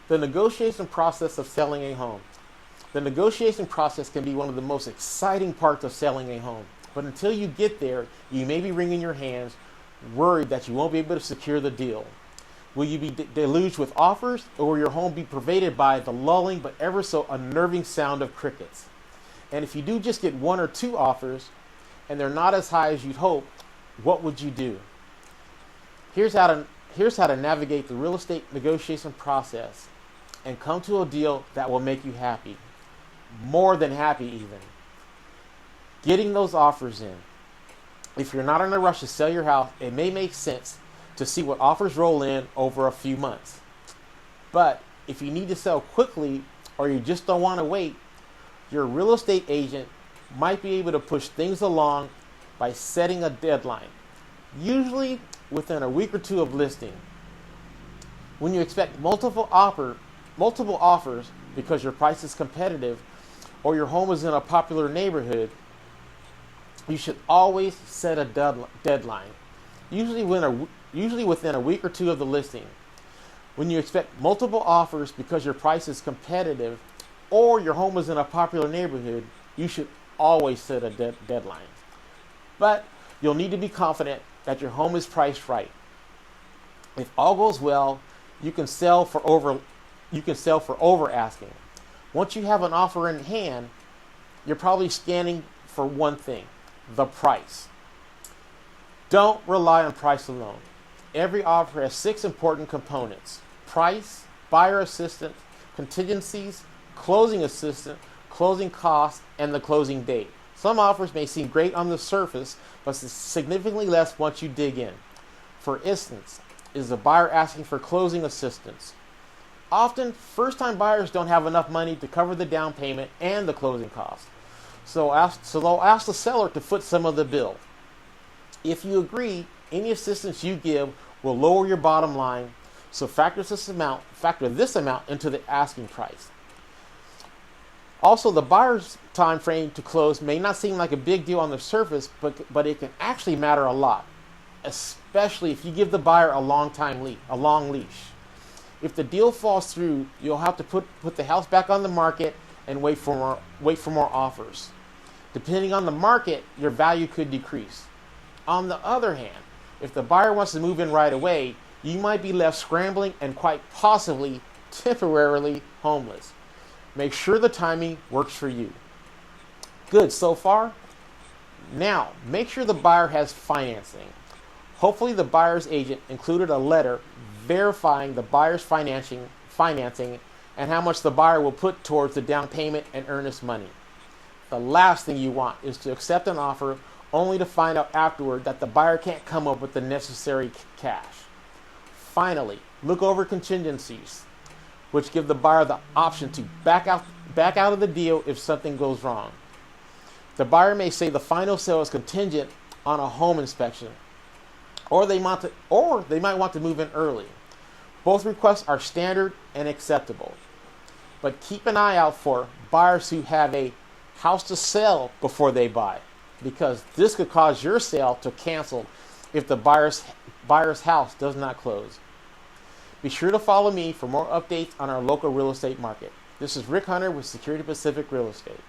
The negotiation process of selling a home. The negotiation process can be one of the most exciting parts of selling a home. But until you get there, you may be wringing your hands, worried that you won't be able to secure the deal. Will you be deluged with offers, or will your home be pervaded by the lulling but ever so unnerving sound of crickets? And if you do just get one or two offers, and they're not as high as you'd hope, what would you do? Here's how to navigate the real estate negotiation process and come to a deal that will make you happy. More than happy, even. Getting those offers in. If you're not in a rush to sell your house, it may make sense to see what offers roll in over a few months. But if you need to sell quickly or you just don't want to wait, your real estate agent might be able to push things along by setting a deadline, usually within a week or two of listing. When you expect multiple offers because your price is competitive or your home is in a popular neighborhood, you should always set a deadline, usually within a week or two of the listing. When you expect multiple offers because your price is competitive or your home is in a popular neighborhood, you should always set a deadline. But you'll need to be confident that your home is priced right. If all goes well, you can sell for over asking. Once you have an offer in hand, you're probably scanning for one thing: the price. Don't rely on price alone. Every offer has 6 important components: price, buyer assistance, contingencies, closing assistant, closing costs, and the closing date. Some offers may seem great on the surface, but significantly less once you dig in. For instance, is the buyer asking for closing assistance? Often, first-time buyers don't have enough money to cover the down payment and the closing costs. So they'll ask the seller to foot some of the bill. If you agree, any assistance you give will lower your bottom line, so factor this amount into the asking price. Also, the buyer's time frame to close may not seem like a big deal on the surface, but it can actually matter a lot, especially if you give the buyer a long leash. If the deal falls through, you'll have to put the house back on the market and wait for more offers. Depending on the market, your value could decrease. On the other hand, if the buyer wants to move in right away, you might be left scrambling and quite possibly temporarily homeless. Make sure the timing works for you. Good so far? Now, make sure the buyer has financing. Hopefully the buyer's agent included a letter verifying the buyer's financing and how much the buyer will put towards the down payment and earnest money. The last thing you want is to accept an offer only to find out afterward that the buyer can't come up with the necessary cash. Finally, look over contingencies, which give the buyer the option to back out of the deal if something goes wrong. The buyer may say the final sale is contingent on a home inspection, or they might want to move in early. Both requests are standard and acceptable. But keep an eye out for buyers who have a house to sell before they buy, because this could cause your sale to cancel if the buyer's house does not close. Be sure to follow me for more updates on our local real estate market. This is Rick Hunter with Security Pacific Real Estate.